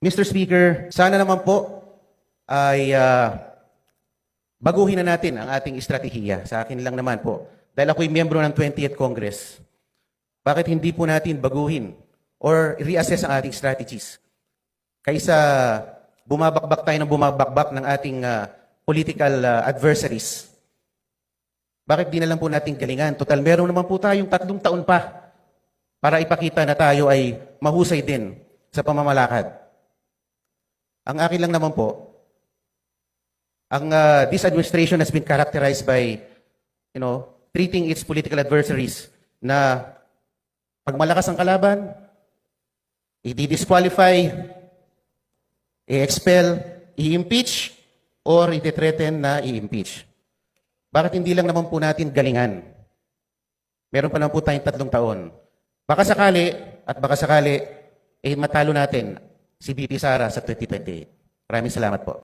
Mr. Speaker, sana naman po ay baguhin na natin ang ating estratehiya. Sa akin lang naman po. Dahil ako'y miyembro ng 20th Congress. Bakit hindi po natin baguhin or reassess ang ating strategies? Kaysa bumabakbak tayo ng bumabakbak ng ating political adversaries. Bakit di na lang po natin galingan? Total, meron naman po tayong 3 taon pa para ipakita na tayo ay mahusay din sa pamamalakad. Ang akin lang naman po, this administration has been characterized by, treating its political adversaries na pag malakas ang kalaban, i-disqualify, i-expel, i-impeach, or i-threaten na i-impeach. Bakit hindi lang naman po natin galingan? Meron pa naman po tayong 3 taon. Baka sakali, matalo natin si VP Sara sa 2028. Maraming salamat po.